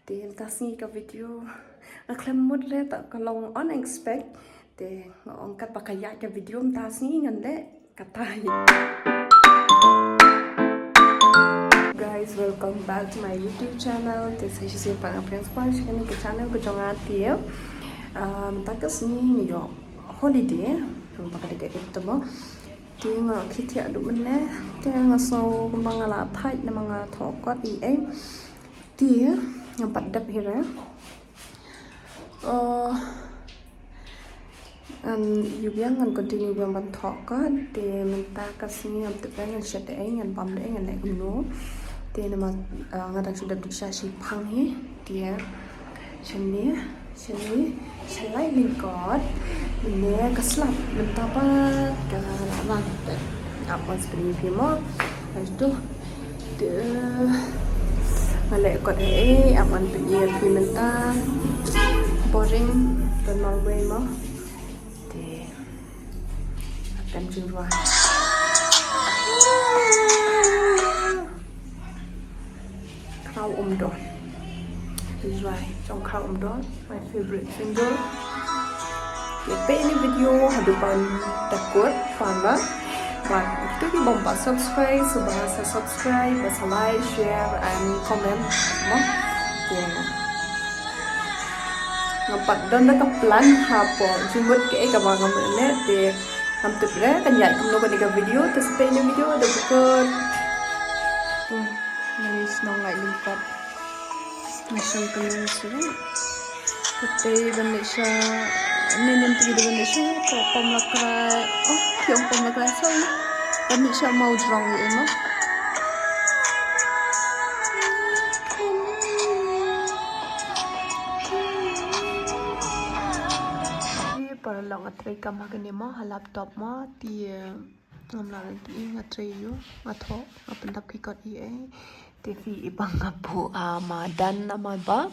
thì ta xin cái video klem mốt le ta ka long unexpect thì ngong kat pakaya cái video ta xin ngan le katai. Guys, welcome back to my YouTube channel. This is your pang friends page kami ke channel ko jong atiu. Ta ka sini yo holiday, rum ta ka de ke mo. Ti nga khithia du ne, ti nga so mga la thai na mga thohkot i ai. Ti yang padap hira. Yubiang ngan continue biang ban thohkot ti minta ka sini am te ngan shet ai ngan bam de ngan le no. Ti nama ngadang sudah bisa si pang hi dia seni selai lingkot ini keslap minta apa ke lama apa seperti mo itu dia malek kot aman penyiar minta boring dan marwei mo dia akan jual khao đó. This is right. Trong khao đó, my favorite finger. Cái peit ini video haduh bakut, paralok. Buat itu di bawah subscribe, subahasa subscribe, bahasa like, share, and comment. Semua. Ngampat dan dah kaplan hapo. Jumut ke kawan kamu ni di hampir berapa kan ya? Kamu nak buat video, terus peit ini video ada bakut. Ini senang lagi lingkap. Macam kena sini. Tapi Indonesia ni nanti di Indonesia kau pemakrai. Yang pemakrai saya. Indonesia mau jrong ni mah. Ini paralok treikam agak ni mah laptop mah dia ngamlang lagi trei yo atau pendap kikot ai. TV ibang ngabu dan nama ba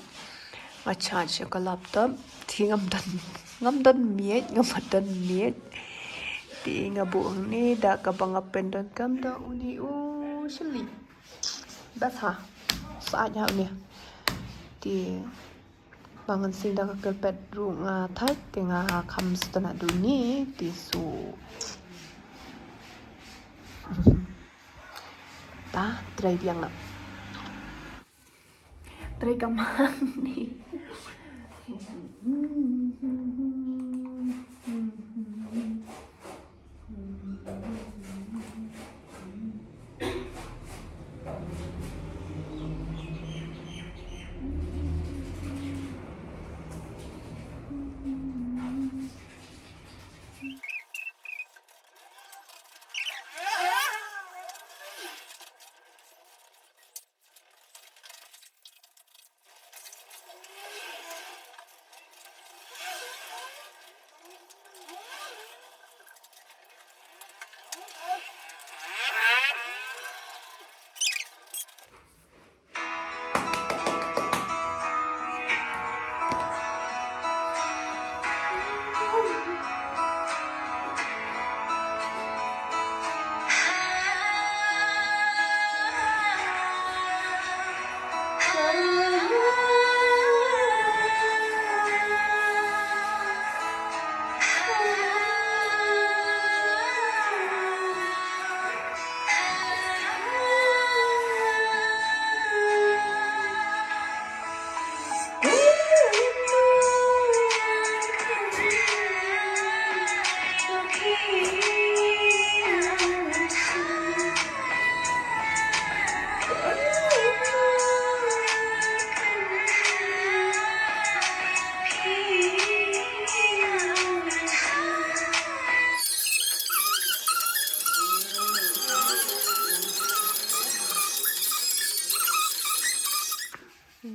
charge ka laptop thi ngamdan miet ti ngabu ni da ka bangapen dan kam da uni shili bas ha saja ni ti bangan sing da ka pet ru nga thai ti nga kham stana du ni ti su ta trei yang nak treikam ni.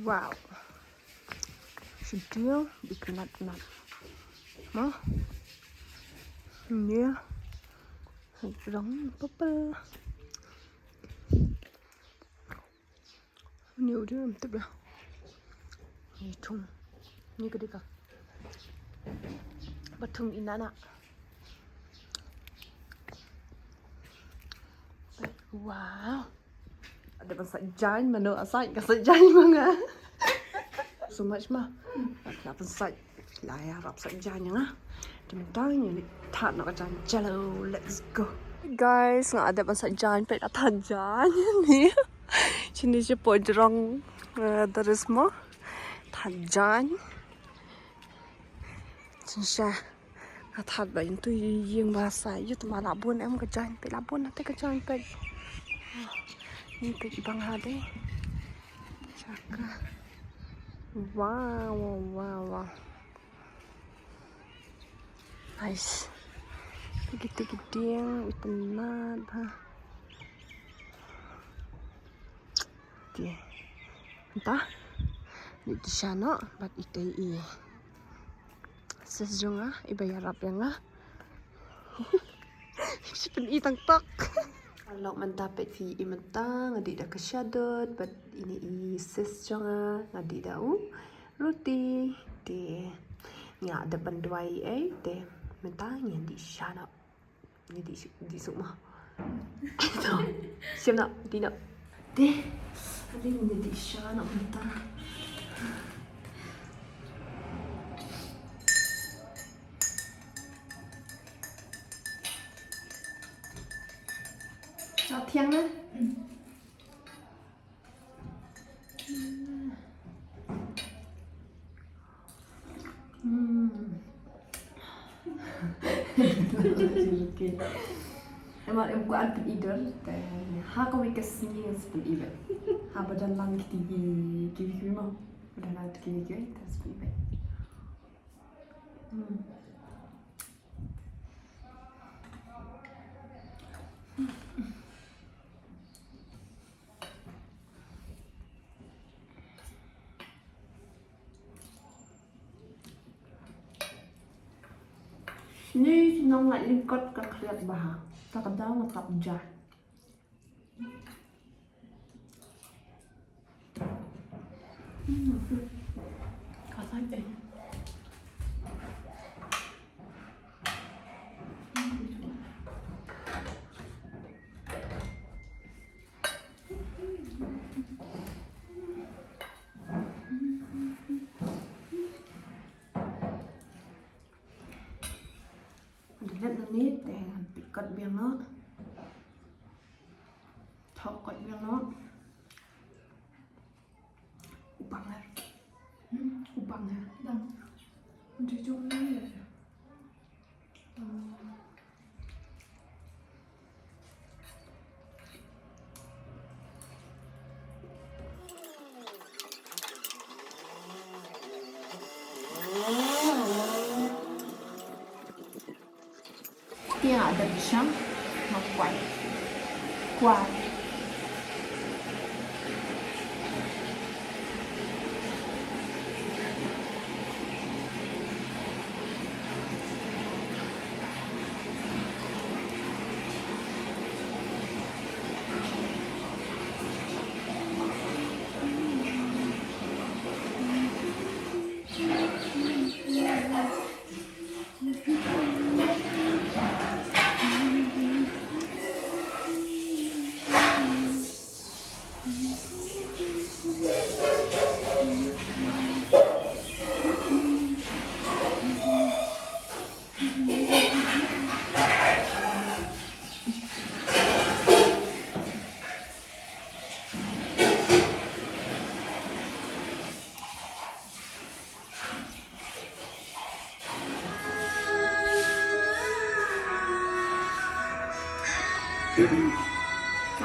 Wow, sedih dikenat-kenat, mah, ni, rong purple, ni udah mantap dah, ni tung, ni kedika, batung inana, wow. Ada masa jalan mana asal kasih jalan mana so much mah. Nak pun sat lah ya rap sat jangan ah. Teman-teman ni tak nak jalan jalo. Let's go. Guys, nggak ada pasal jalan peit atas jalan ni. Sini je pojrong dari semua. Tajan. Cincang. Atas bayin tu yang bahasa. You tu malah labun em ke jalan peit labun nanti ke jalan peit. Ni peit ibang hade. Cakap. Wow. Nice. Gede-gede yang tenat ha. Dia. Entah. Ni di sana bat itai. Sejong ibayar apa yang Siapa itang tak. Kalau mentapet fi imentang adik dah kesyadot bat ini sejong adik dah roti de nga ada banduai de mentang yang di sana ni di semua. Siap nak di nak de ada yang di sana mentang. Chào thiên á. Em có ăn bún ider, ha có mấy cái gì bún ider, ha bây giờ làm cái gì mà, bây giờ làm cái gì cái bún ider. Ni nong lại lingkot các lihat bah, tak ada ngetap jah. Kasar deh. Lihat ni dengan pikat biang no, thohkot biang no, ubang lah, macam jom ni. Dia ada pisang, marwei, kuat.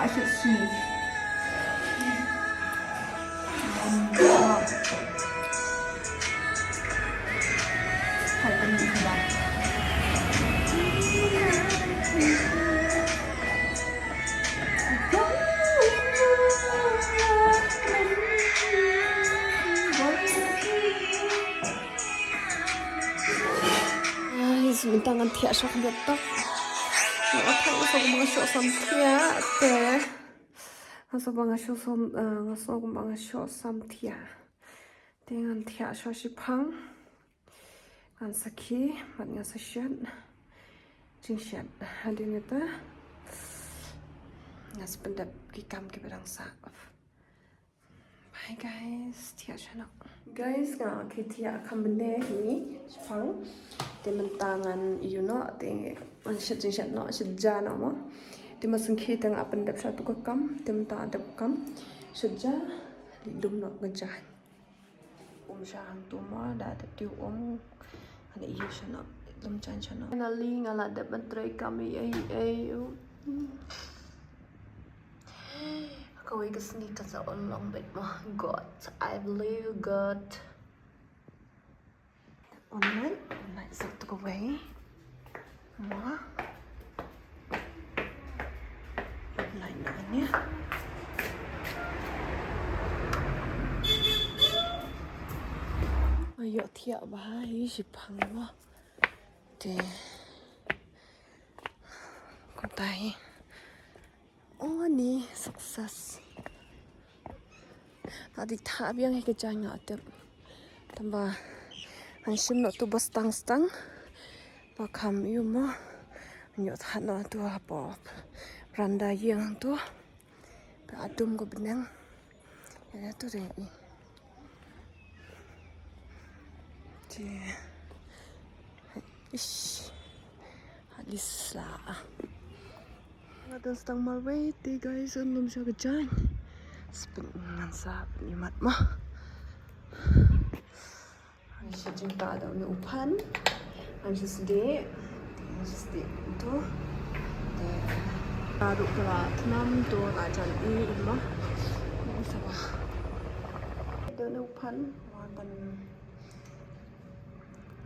I should see. Sebentar nanti aku akan letak. Aku akan masuk sampai Ngasa banga sho sam tia. Dengan tia sho si pang. Ngan saki, mat ngasa shat. Jing shat. Haduh neta. Ngas pendap ki kam ki barang sa. Bye guys, tia sho nak. Guys, nga kita akan benda ni Shong. Dia mentangan you know te man shat no sejja no mo. Dia masing kita nga pendap satu kam, dia mentang ada kam. Sejja di dum no ngejah. Syang tu mo da ada tiu ana iyo shana dum chan shana. Finally ngala da ban treikam ai. Kau ikut seni kerja orang baik mah God, I believe God. Online satu kawai, mah online namanya. Ayo tiap bahaya si pang mah, deh, kau tahu. Oh ni sukses. Tadi tak biang kerja ngat tambah hansim nak tu bos stang bakam you mah nyot hat nak tu apa randa yang tu adum ko benang ya tu deh ish hadis lah. Ada stang marwei ti guys belum siya kerja. Sepengan sah nikmat mah. Saya cinta ada ni upan. Saya sedih itu. Baru kelar 6 tu ajar ini mah. Sabah. Ada ni upan.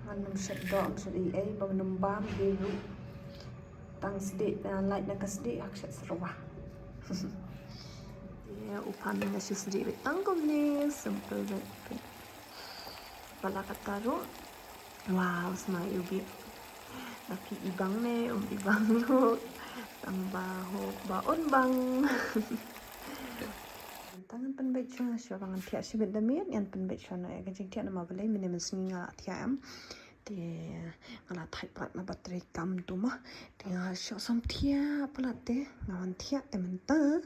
Manum sedang sedih bangun bam biru. Tang sedih dan light nak sedih akset seruah. Ya upan ni sedih tangkap ni simple je. Pala kata ro. Wow, smile ubi. Laki ibang ne, ibang ro. Tambah ho baon bang. Tangan penbet cuma siapa ngan tiap si bedamir yang penbet cuma ya kecik tiap nama boleh minum senginga tiap te ngala thaipat na treikam tu mah te syo som tiap pula te ngawan tiap te mentah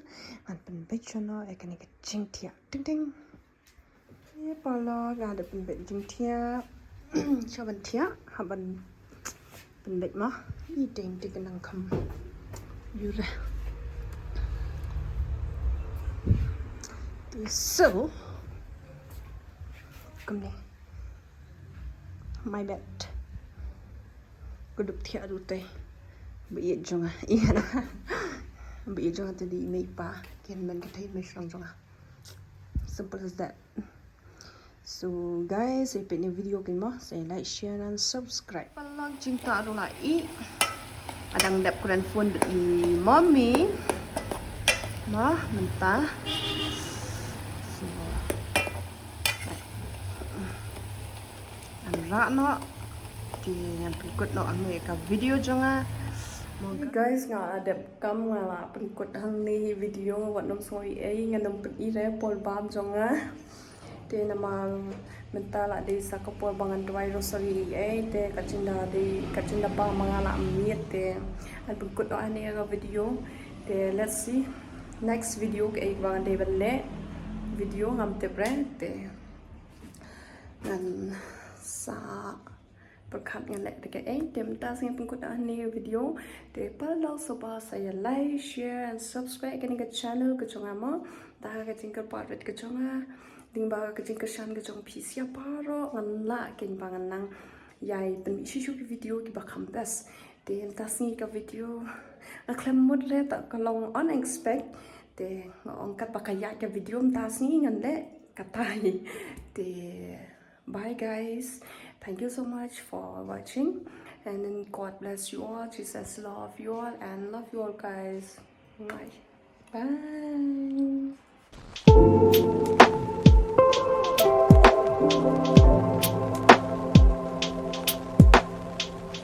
ngan penbet cuma ya kene kecik tiap ting ting. Ya paralok ada penbet jing tiap. Coba tiap hapban penbet mah eating te kenang kam yure. So, come ni. My bed. Kudup tiap rute. Biar jonga. Iya na. Biar jonga tadi may pa. Kian man kita may Shong jonga. Simple as that. So guys, if ini video kin mo, say like, share and subscribe. Paralok cinta ro lai. Adang dap kuran phone di mommy. Mah mentah. Rak no di yang pengikut no ame ka video jonga. Guys nga ada kam ngala pengikut hang ni video wat nom soi nganam pi re pol bam jonga. Te nama mentala de sakapol bangan dwai rosari te kacinda ba mangala miet te an pengikut no ane ka video te let's see next video ke bangan de belle video ngam te bre te ngan sa berkat yang like dekat dem tas yang pengikut ni video de paralok soba saya like share and subscribe ke channel ke jonga mo dah ke tinggal part ke jonga ding ba ke tinggal shan ke jong pi sia paro ngan la ken bangan nang yai pen isu video ki ba kambas de tas ni ka video aklam mod re ta kalong unexpected de ngongkat bakaya ke video tas ni ngan le katai de. Bye guys. Thank you so much for watching and then God bless you all. Jesus love you all and love you all guys. Bye. Bye.